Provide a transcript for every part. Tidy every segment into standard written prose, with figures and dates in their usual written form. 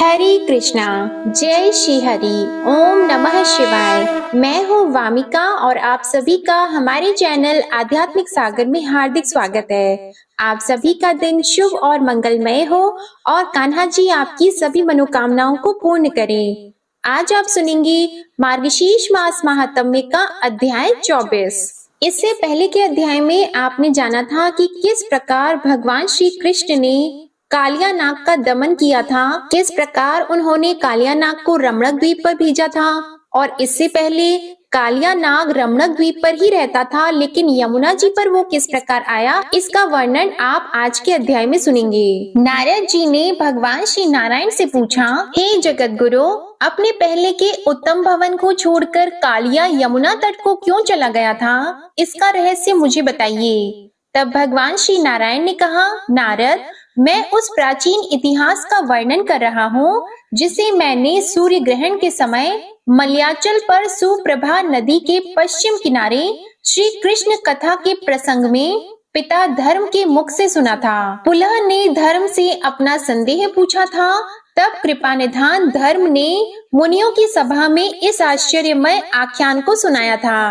हरे कृष्णा। जय श्री हरि। ओम नमः शिवाय। मैं हूँ वामिका और आप सभी का हमारे चैनल आध्यात्मिक सागर में हार्दिक स्वागत है। आप सभी का दिन शुभ और मंगलमय हो और कान्हा जी आपकी सभी मनोकामनाओं को पूर्ण करें। आज आप सुनेंगे मार्गशीर्ष मास महात्म्य का अध्याय 24। इससे पहले के अध्याय में आपने जाना था कि किस प्रकार भगवान श्री कृष्ण ने कालिया नाग का दमन किया था, किस प्रकार उन्होंने कालिया नाग को रमणक द्वीप पर भेजा था। और इससे पहले कालिया नाग रमणक द्वीप पर ही रहता था, लेकिन यमुना जी पर वो किस प्रकार आया, इसका वर्णन आप आज के अध्याय में सुनेंगे। नारद जी ने भगवान श्री नारायण से पूछा, हे जगत गुरु, अपने पहले के उत्तम भवन को छोड़कर कालिया यमुना तट को क्यों चला गया था, इसका रहस्य मुझे बताइए। तब भगवान श्री नारायण ने कहा, नारद, मैं उस प्राचीन इतिहास का वर्णन कर रहा हूँ जिसे मैंने सूर्य ग्रहण के समय मलयाचल पर सुप्रभा नदी के पश्चिम किनारे श्री कृष्ण कथा के प्रसंग में पिता धर्म के मुख से सुना था। पुलह ने धर्म से अपना संदेह पूछा था। तब कृपा निधान धर्म ने मुनियों की सभा में इस आश्चर्यमय आख्यान को सुनाया था।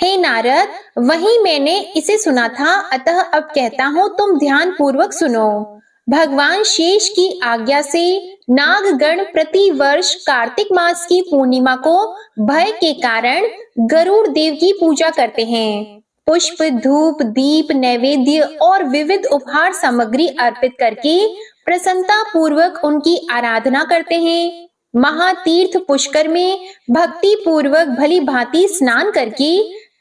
हे नारद, वही मैंने इसे सुना था, अतः अब कहता हूँ, तुम ध्यान पूर्वक सुनो। भगवान शेष की आज्ञा से नागगण प्रति वर्ष कार्तिक मास की पूर्णिमा को भय के कारण गरुड़ देव की पूजा करते हैं। पुष्प, धूप, दीप, नैवेद्य और विविध उपहार सामग्री अर्पित करके प्रसन्नता पूर्वक उनकी आराधना करते हैं। महातीर्थ पुष्कर में भक्ति पूर्वक भली भांति स्नान करके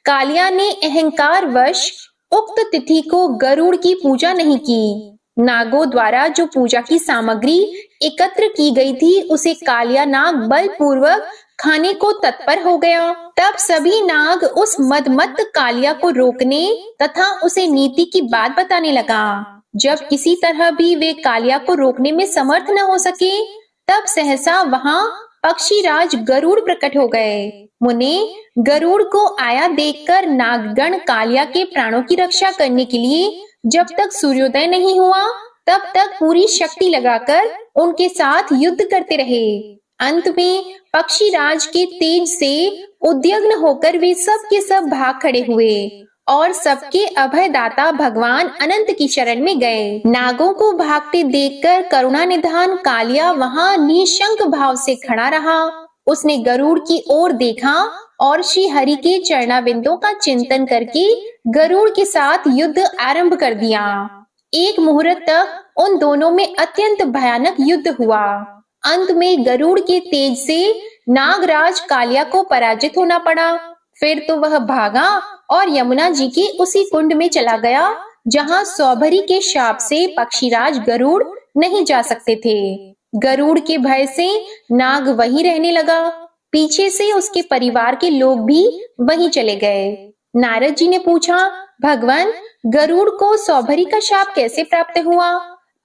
कालिया ने अहंकार वश उक्त तिथि को गरुड़ की पूजा नहीं की। नागों द्वारा जो पूजा की सामग्री एकत्र की गई थी, उसे कालिया नाग बलपूर्वक खाने को तत्पर हो गया। तब सभी नाग उस मदमत्त कालिया को रोकने तथा उसे नीति की बात बताने लगा। जब किसी तरह भी वे कालिया को रोकने में समर्थ न हो सके, तब सहसा वहां पक्षीराज गरुड़ प्रकट हो गए। मुने, गरुड़ को आया देखकर नागगण कालिया के प्राणों की रक्षा करने के लिए जब तक सूर्योदय नहीं हुआ तब तक पूरी शक्ति लगाकर उनके साथ युद्ध करते रहे। अंत में पक्षीराज के तेज से उद्विग्न होकर वे सब के सब भाग खड़े हुए और सबके अभयदाता भगवान अनंत की शरण में गए। नागों को भागते देखकर करुणा निधान कालिया वहां निशंक भाव से खड़ा रहा। उसने गरुड़ की ओर देखा और श्री हरि के चरणाबिंदों का चिंतन करके गरुड़ के साथ युद्ध आरंभ कर दिया। एक मुहूर्त तक उन दोनों में अत्यंत भयानक युद्ध हुआ। अंत में गरुड़ के तेज से नागराज कालिया को पराजित होना पड़ा। फिर तो वह भागा और यमुना जी के उसी कुंड में चला गया जहां सौभरी के शाप से पक्षीराज गरुड़ नहीं जा सकते थे। गरुड़ के भय से नाग वहीं रहने लगा। पीछे से उसके परिवार के लोग भी वहीं चले गए। नारद जी ने पूछा, भगवान, गरुड़ को सौभरी का शाप कैसे प्राप्त हुआ?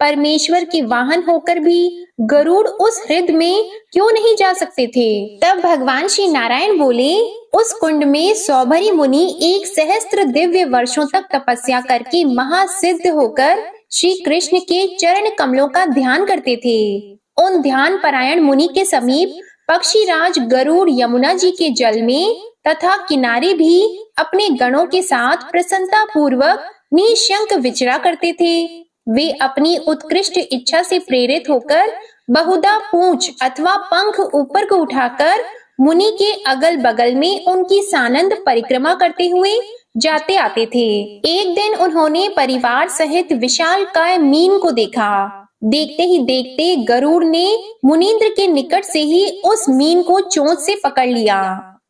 परमेश्वर के वाहन होकर भी गरुड़ उस हृद में क्यों नहीं जा सकते थे? तब भगवान श्री नारायण बोले, उस कुंड में सौभरी मुनि 1 सहस्त्र दिव्य वर्षों तक तपस्या करके महासिद्ध होकर श्री कृष्ण के चरण कमलों का ध्यान करते थे। उन ध्यान परायण मुनि के समीप पक्षीराज गरुड़ यमुना जी के जल में तथा किनारे भी अपने गणों के साथ प्रसन्नता पूर्वक निशंक विचरा करते थे। वे अपनी उत्कृष्ट इच्छा से प्रेरित होकर बहुधा पूंछ अथवा पंख ऊपर को उठाकर मुनि के अगल बगल में उनकी सानंद परिक्रमा करते हुए जाते आते थे। एक दिन उन्होंने परिवार सहित विशालकाय मीन को देखा। देखते ही देखते गरुड़ ने मुनींद्र के निकट से ही उस मीन को चोंच से पकड़ लिया।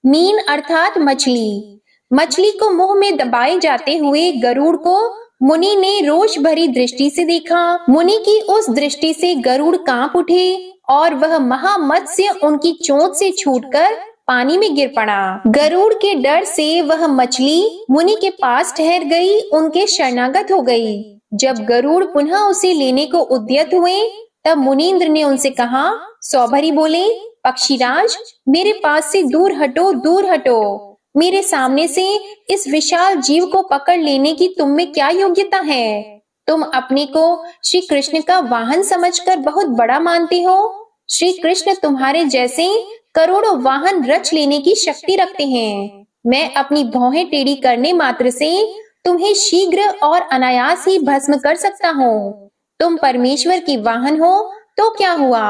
मीन अर्थात मछली। मछली को मुंह में दबाए जाते हुए गरुड़ को मुनि ने रोष भरी दृष्टि से देखा। मुनि की उस दृष्टि से गरुड़ कांप उठे और वह महामत्स्य उनकी चोंच से छूटकर पानी में गिर पड़ा। गरुड़ के डर से वह मछली मुनि के पास ठहर गई, उनके शरणागत हो गई। जब गरुड़ पुनः उसे लेने को उद्यत हुए, तब मुनींद्र ने उनसे कहा, सौभरी बोले, पक्षीराज, मेरे पास से दूर हटो, दूर हटो। मेरे सामने से इस विशाल जीव को पकड़ लेने की तुम में क्या योग्यता है? तुम अपने को श्री कृष्ण का वाहन समझकर बहुत बड़ा मानते हो, श्री कृष्ण तुम्हारे जैसे करोड़ों वाहन रच लेने की शक्ति रखते हैं। मैं अपनी भौहें टेढ़ी करने मात्र से तुम्हें शीघ्र और अनायास ही भस्म कर सकता हूँ। तुम परमेश्वर की वाहन हो तो क्या हुआ,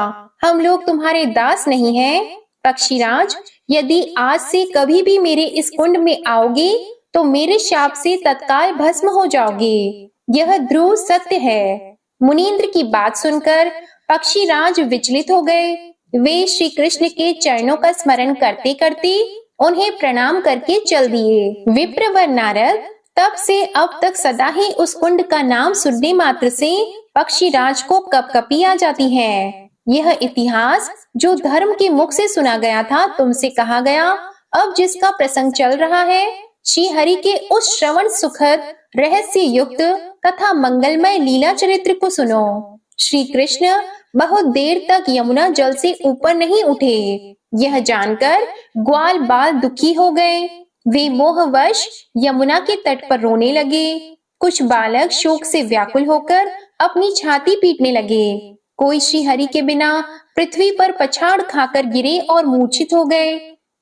हम लोग तुम्हारे दास नहीं हैं। पक्षीराज, यदि आज से कभी भी मेरे इस कुंड में आओगे तो मेरे शाप से तत्काल भस्म हो जाओगे। यह ध्रुव सत्य है। मुनींद्र की बात सुनकर पक्षीराज विचलित हो गए। वे श्री कृष्ण के चरणों का स्मरण करते करते उन्हें प्रणाम करके चल दिए। विप्रवर नारद तब से अब तक सदा ही उस कुंड का नाम सुनने मात्र से पक्षीराज को कपकपी आ जाती है। यह इतिहास जो धर्म के मुख से सुना गया था तुमसे कहा गया, अब जिसका प्रसंग चल रहा है, श्री हरि के उस श्रवण सुखद रहस्य युक्त तथा मंगलमय लीला चरित्र को सुनो। श्री कृष्ण बहुत देर तक यमुना जल से ऊपर नहीं उठे। यह जानकर ग्वाल बाल दुखी हो गए। वे मोहवश यमुना के तट पर रोने लगे। कुछ बालक शोक से व्याकुल होकर अपनी छाती पीटने लगे। कोई श्री हरि के बिना पृथ्वी पर पछाड़ खाकर गिरे और मूर्छित हो गए।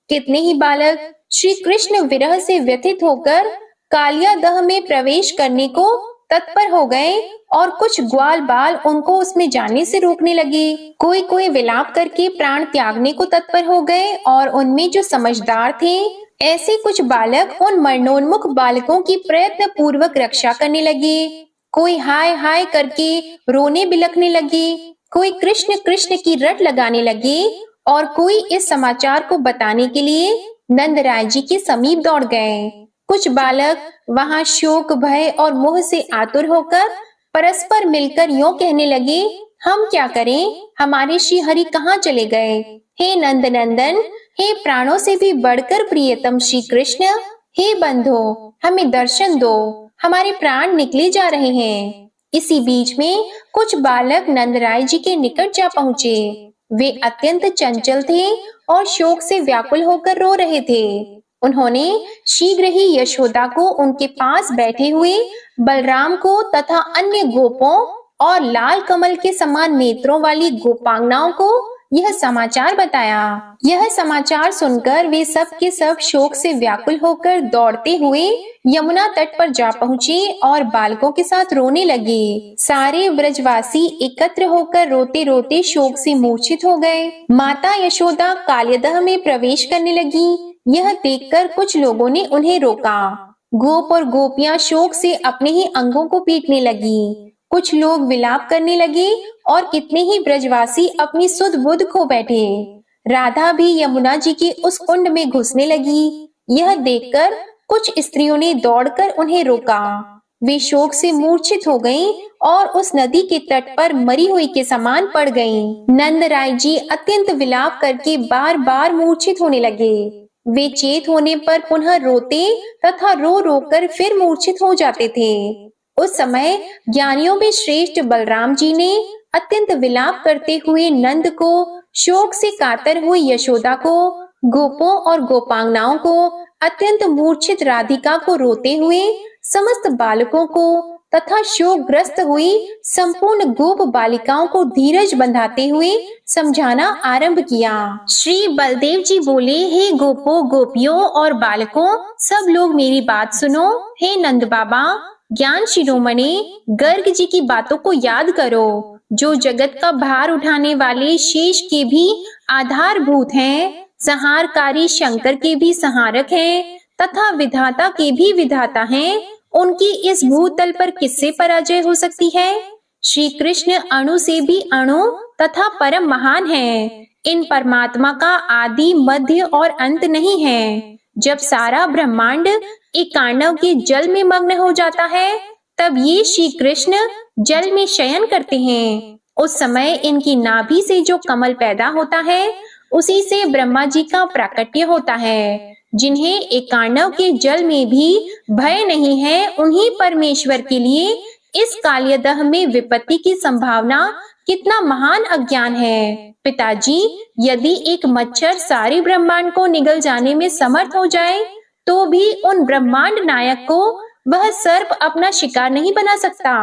कितने ही बालक श्री कृष्ण विरह से व्यथित होकर कालियादह में प्रवेश करने को तत्पर हो गए और कुछ ग्वाल बाल उनको उसमें जाने से रोकने लगे। कोई कोई विलाप करके प्राण त्यागने को तत्पर हो गए और उनमें जो समझदार थे ऐसे कुछ बालक उन मरणोन्मुख बालकों की प्रयत्न पूर्वक रक्षा करने लगे। कोई हाय हाय करके रोने बिलखने लगे, कोई कृष्ण कृष्ण की रट लगाने लगे और कोई इस समाचार को बताने के लिए नंदराय जी के समीप दौड़ गए। कुछ बालक वहां शोक भय और मोह से आतुर होकर परस्पर मिलकर यूं कहने लगे, हम क्या करें, हमारे श्री हरि कहाँ चले गए। हे नंद नंदन, हे प्राणों से भी बढ़कर प्रियतम श्री कृष्ण, हे बंधो हमें दर्शन दो, हमारे प्राण निकले जा रहे हैं। इसी बीच में कुछ बालक नंदराय जी के निकट जा पहुँचे। वे अत्यंत चंचल थे और शोक से व्याकुल होकर रो रहे थे। उन्होंने शीघ्र ही यशोदा को, उनके पास बैठे हुए बलराम को तथा अन्य गोपों और लाल कमल के समान नेत्रों वाली गोपांगनाओं को यह समाचार बताया। यह समाचार सुनकर वे सब के सब शोक से व्याकुल होकर दौड़ते हुए यमुना तट पर जा पहुँचे और बालकों के साथ रोने लगे। सारे ब्रजवासी एकत्र होकर रोते रोते शोक से मूर्छित हो गए। माता यशोदा कालियादह में प्रवेश करने लगी। यह देखकर कुछ लोगों ने उन्हें रोका। गोप और गोपियां शोक से अपने ही अंगों को पीटने लगी। कुछ लोग विलाप करने लगे और कितने ही ब्रजवासी अपनी सुध बुध खो बैठे। राधा भी यमुना जी के उस कुंड में घुसने लगी। यह देखकर कुछ स्त्रियों ने दौड़कर उन्हें रोका। वे शोक से मूर्छित हो गईं और उस नदी के तट पर मरी हुई के समान पड़ गईं। नंदराय जी अत्यंत विलाप करके बार बार मूर्छित होने लगे। वे चेत होने पर पुनः रोते तथा रो रो कर फिर मूर्छित हो जाते थे। उस समय ज्ञानियों में श्रेष्ठ बलराम जी ने अत्यंत विलाप करते हुए नंद को, शोक से कातर हुई यशोदा को, गोपों और गोपांगनाओं को, अत्यंत मूर्छित राधिका को रोते हुए, समस्त बालकों को तथा शोकग्रस्त हुई संपूर्ण गोप बालिकाओं को धीरज बंधाते हुए समझाना आरंभ किया। श्री बलदेव जी बोले, हे गोपो गोपियों और बालकों, सब लोग मेरी बात सुनो। हे नंद बाबा, ज्ञान शिरोमणि, गर्ग जी की बातों को याद करो, जो जगत का भार उठाने वाले शेष के भी आधारभूत हैं, संहारकारी शंकर के भी संहारक हैं तथा विधाता के भी विधाता हैं। उनकी इस भूतल पर किससे पराजय हो सकती है। श्री कृष्ण अणु से भी अणु तथा परम महान हैं। इन परमात्मा का आदि मध्य और अंत नहीं है। जब सारा ब्रह्मांड एकांडव के जल में मग्न हो जाता है, तब ये श्री कृष्ण जल में शयन करते हैं। उस समय इनकी नाभि से जो कमल पैदा होता है, उसी से ब्रह्मा जी का प्राकट्य होता है। जिन्हें एकांडव के जल में भी भय नहीं है, उन्हीं परमेश्वर के लिए इस कालियादह में विपत्ति की संभावना कितना महान अज्ञान है। पिताजी, यदि एक मच्छर सारे ब्रह्मांड को निगल जाने में समर्थ हो जाए, तो भी उन ब्रह्मांड नायक को वह सर्प अपना शिकार नहीं बना सकता।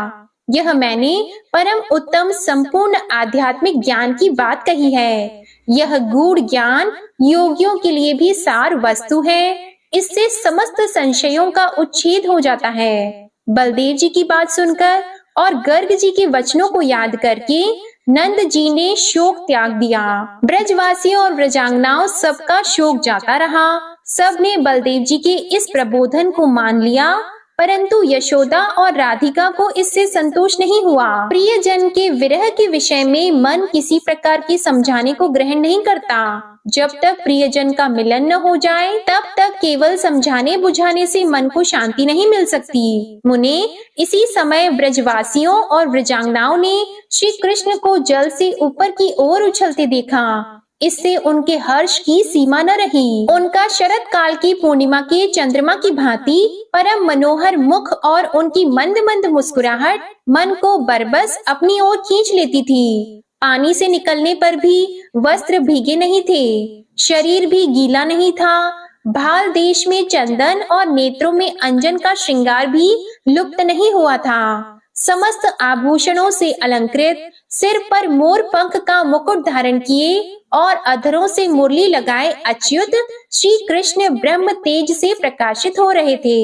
यह मैंने परम उत्तम संपूर्ण आध्यात्मिक ज्ञान की बात कही है। यह गूढ़ ज्ञान योगियों के लिए भी सार वस्तु है। इससे समस्त संशयों का उच्छेद हो जाता है। बलदेव जी की बात सुनकर और गर्ग जी के वचनों को याद करके नंद जी ने शोक त्याग दिया। ब्रजवासियों और ब्रजांगनाओं सबका शोक जाता रहा। सबने बलदेव जी के इस प्रबोधन को मान लिया, परंतु यशोदा और राधिका को इससे संतोष नहीं हुआ। प्रियजन के विरह के विषय में मन किसी प्रकार की समझाने को ग्रहण नहीं करता। जब तक प्रियजन का मिलन न हो जाए, तब तक केवल समझाने बुझाने से मन को शांति नहीं मिल सकती। मुने, इसी समय ब्रजवासियों और ब्रजांगनाओं ने श्री कृष्ण को जल से ऊपर की ओर उछलते देखा। इससे उनके हर्ष की सीमा न रही। उनका शरद काल की पूर्णिमा के चंद्रमा की भांति परम मनोहर मुख और उनकी मंद मंद मुस्कुराहट मन को बरबस अपनी ओर खींच लेती थी। पानी से निकलने पर भी वस्त्र भीगे नहीं थे, शरीर भी गीला नहीं था। भाल देश में चंदन और नेत्रों में अंजन का श्रृंगार भी लुप्त नहीं हुआ था। समस्त आभूषणों से अलंकृत, सिर पर मोर पंख का मुकुट धारण किए और अधरों से मुरली लगाए अच्युत श्री कृष्ण ब्रह्म तेज से प्रकाशित हो रहे थे।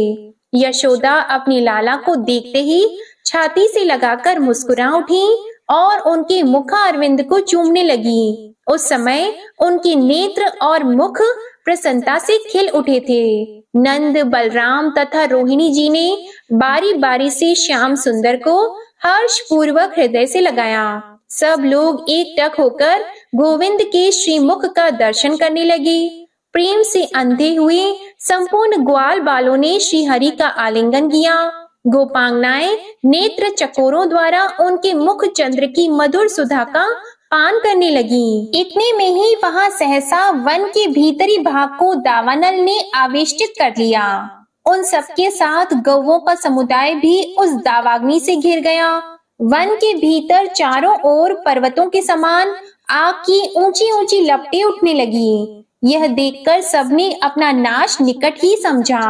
यशोदा अपनी लाला को देखते ही छाती से लगाकर मुस्कुरा उठी और उनके मुख अरविंद को चूमने लगी। उस समय उनके नेत्र और मुख प्रसन्नता से खिल उठे थे। नंद, बलराम तथा रोहिणी जी ने बारी बारी से श्याम सुंदर को हर्ष पूर्वक हृदय से लगाया। सब लोग एक टक होकर गोविंद के श्रीमुख का दर्शन करने लगे। प्रेम से अंधे हुए संपूर्ण ग्वाल बालों ने श्री हरि का आलिंगन किया। गोपांगनाएं नेत्र चकोरों द्वारा उनके मुख चंद्र की मधुर सुधा का पान करने लगी। इतने में ही वहां सहसा वन के भीतरी भाग को दावानल ने आवेष्टित कर लिया। उन सबके साथ गौओं का समुदाय भी उस दावाग्नि से घिर गया। वन के भीतर चारों ओर पर्वतों के समान आग की ऊंची ऊंची लपटें उठने लगी। यह देखकर सबने अपना नाश निकट ही समझा।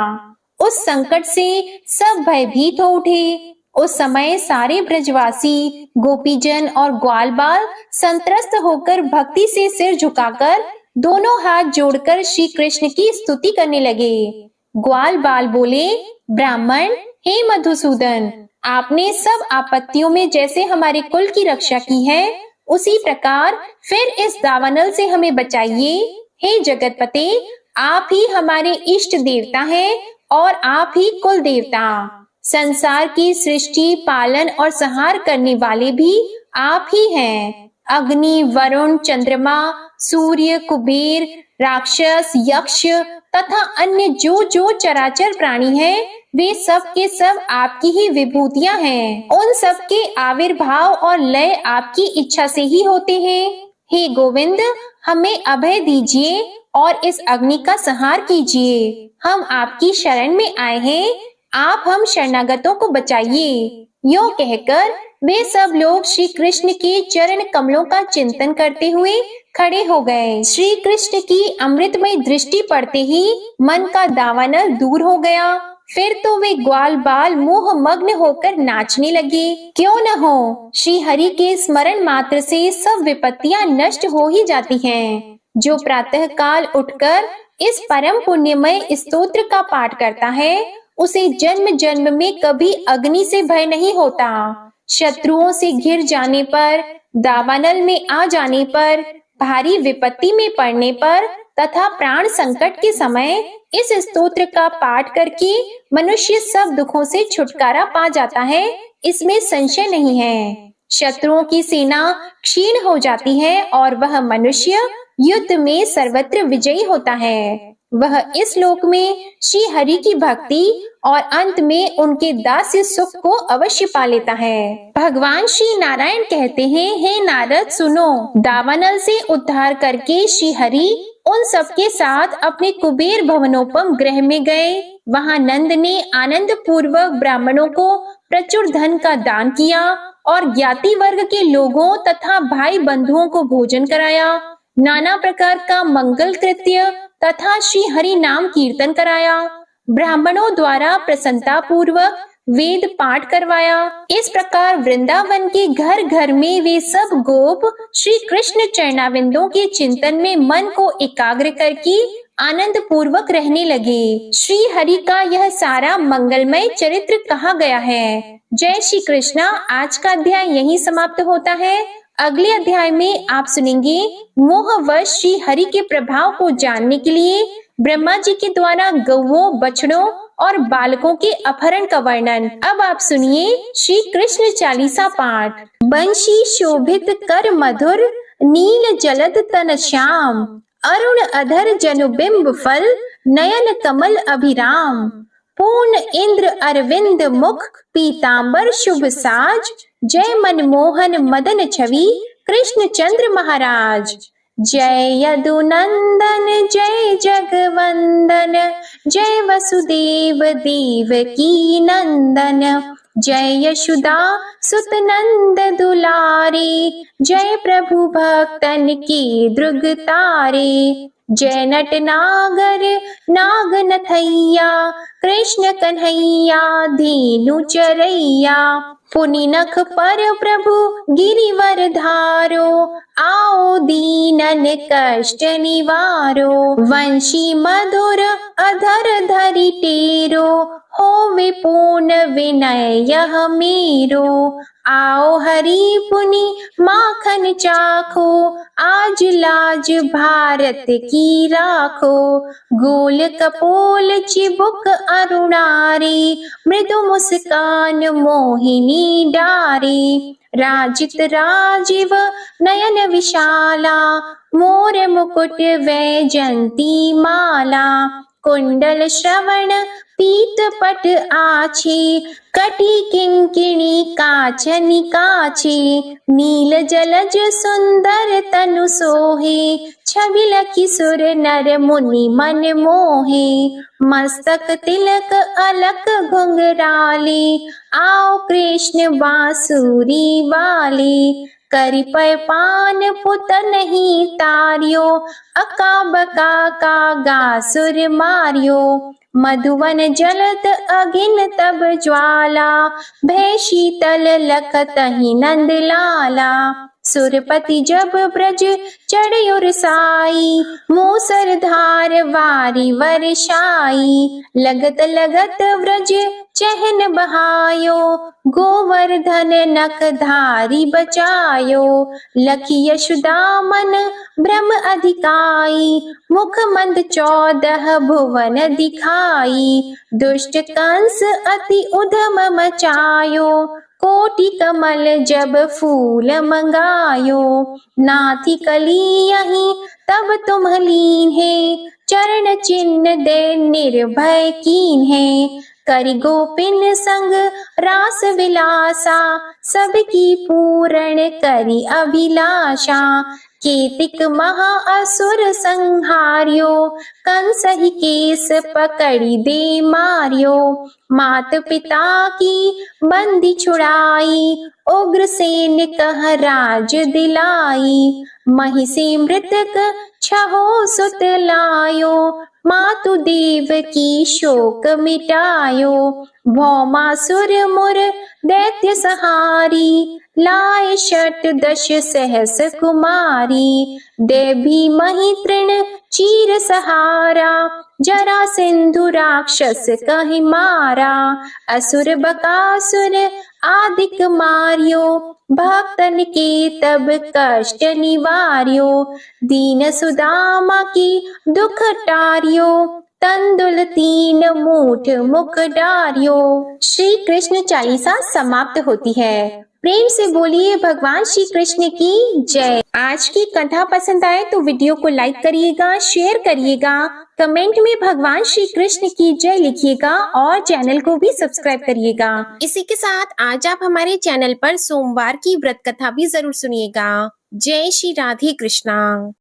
उस संकट से सब भयभीत हो उठे। उस समय सारे ब्रजवासी, गोपीजन और ग्वालबाल संत्रस्त होकर भक्ति से सिर झुकाकर दोनों हाथ जोड़कर श्री कृष्ण की स्तुति करने लगे। ग्वालबाल बोले, ब्राह्मण, हे मधुसूदन, आपने सब आपत्तियों में जैसे हमारे कुल की रक्षा की है, उसी प्रकार फिर इस दावानल से हमें बचाइए। हे जगतपते, आप ही हमारे इष्ट देवता हैं और आप ही कुल देवता। संसार की सृष्टि, पालन और संहार करने वाले भी आप ही हैं। अग्नि, वरुण, चंद्रमा, सूर्य, कुबेर, राक्षस, यक्ष तथा अन्य जो जो चराचर प्राणी हैं, वे सब के सब आपकी ही विभूतियां हैं। उन सब के आविर्भाव और लय आपकी इच्छा से ही होते हैं। हे गोविंद, हमें अभय दीजिए और इस अग्नि का संहार कीजिए। हम आपकी शरण में आए हैं, आप हम शरणागतों को बचाइए। यो कहकर वे सब लोग श्री कृष्ण के चरण कमलों का चिंतन करते हुए खड़े हो गए। श्री कृष्ण की अमृतमय दृष्टि पड़ते ही मन का दावानल दूर हो गया। फिर तो वे ग्वाल बाल मोह मग्न होकर नाचने लगे। क्यों न हो, श्री हरि के स्मरण मात्र से सब विपत्तियां नष्ट हो ही जाती हैं। जो प्रातः काल उठकर इस परम पुण्यमय स्तोत्र का पाठ करता है, उसे जन्म जन्म में कभी अग्नि से भय नहीं होता। शत्रुओं से घिर जाने पर, दावानल में आ जाने पर, भारी विपत्ति में पड़ने पर तथा प्राण संकट के समय इस स्तोत्र का पाठ करके मनुष्य सब दुखों से छुटकारा पा जाता है, इसमें संशय नहीं है। शत्रुओं की सेना क्षीण हो जाती है और वह मनुष्य युद्ध में सर्वत्र विजयी होता है। वह इस लोक में श्री हरि की भक्ति और अंत में उनके दास्य सुख को अवश्य पा लेता है। भगवान श्री नारायण कहते हैं, हे नारद सुनो, दावानल से उद्धार करके श्री हरि उन सबके साथ अपने कुबेर भवनोपम गृह में गए। वहां नंद ने आनंद पूर्वक ब्राह्मणों को प्रचुर धन का दान किया और ज्ञाति वर्ग के लोगों तथा भाई बंधुओं को भोजन कराया। नाना प्रकार का मंगल कृत्य तथा श्री हरि नाम कीर्तन कराया। ब्राह्मणों द्वारा प्रसन्नता पूर्वक वेद पाठ करवाया। इस प्रकार वृंदावन के घर घर में वे सब गोप श्री कृष्ण चरणाविंदों के चिंतन में मन को एकाग्र करके आनंद पूर्वक रहने लगे। श्री हरि का यह सारा मंगलमय चरित्र कहा गया है। जय श्री कृष्णा। आज का अध्याय यहीं समाप्त होता है। अगले अध्याय में आप सुनेंगे मोहवश श्री हरि के प्रभाव को जानने के लिए ब्रह्मा जी के द्वारा गौओं, बछड़ों और बालकों के अपहरण का वर्णन। अब आप सुनिए श्री कृष्ण चालीसा पाठ। बंशी शोभित कर मधुर, नील जलद तन श्याम, अरुण अधर जनुबिंब फल, नयन कमल अभिराम, पूर्ण इंद्र अरविंद मुख, पीतांबर शुभ साज, जय मनमोहन मदन छवि, कृष्ण चंद्र महाराज। जय यदुनंदन जय जगवंदन, जय वसुदेव देवकी नंदन, जय यशोदा सुत नंद दुलारे, जय प्रभु भक्तन के द्रुग तारे। जय नट नागर नाग नथैया, कृष्ण कन्हैया धेनु चरैया, पुनि नख पर प्रभु गिरिवर धारो, आओ दीनन कष्ट निवारो। वंशी मधुर अधर धरि टेरो, होवे पूर्ण विनय यह मेरो। आओ हरि पुनि माखन चाखो, आज लाज भारत की राखो। गोल कपोल चिबुक अरुणारी, मृदु मुस्कान मोहिनी डारी। राजित राजीव नयन विशाला, मोर मुकुट वैजंती माला। कुंडल श्रवण पीत पट आछी, कटी किंकिणी काचनि काछी। नील जलज सुंदर तनु सोहे, छबिल किशोर नर मुनि मन मोहे। मस्तक तिलक अलक घुंघराले, आओ कृष्ण बांसुरी वाले। करि पय पान पुत नहीं तारियो, अका बका का गासुर मारियो। मधुवन जलत अगिन तब ज्वाला, भय शीतल लखतहि नंद लाला। सुरपति जब ब्रज चढ़ साई, मूसर धार वारी वर्षाई। लगत लगत व्रज चहन बहायो, गोवर्धन नख धारी बचायो। लखी यशोदा मन भ्रम अधिकाई, मुख मंद 14 भुवन दिखाई। दुष्ट कंस अति उधम मचायो, कोटि कमल जब फूल मंगायो। नाथी कली यहीं तब तुम लीन है, चरण चिन्ह दे निर्भय कीन है। करि गोपिन संग रास विलासा, सबकी पूर्ण करि अभिलाषा। केतिक महा असुर संहार्यो, कंस ही केस पकड़ी दे मारियो। मात पिता की बंदी छुड़ाई, उग्रसेन कह राज दिलाई। महिषी मृतक छहो सुत लायो, मातु देव की शोक मिटायो। भौमासुर मुर दैत्य सहारी, लाए 68 सहस कुमारी। देवी मही तृण चीर सहारा, जरा सिंधु राक्षस कहि मारा। असुर बकासुर आदिक मारियो, भक्तन के तब कष्ट निवार्यो। दीन सुदामा की दुख टारियो, तंदुल 3 मूठ मुख डारियो। श्री कृष्ण चालीसा समाप्त होती है। प्रेम से बोलिए भगवान श्री कृष्ण की जय। आज की कथा पसंद आए तो वीडियो को लाइक करिएगा, शेयर करिएगा, कमेंट में भगवान श्री कृष्ण की जय लिखिएगा और चैनल को भी सब्सक्राइब करिएगा। इसी के साथ आज आप हमारे चैनल पर सोमवार की व्रत कथा भी जरूर सुनिएगा। जय श्री राधे कृष्णा।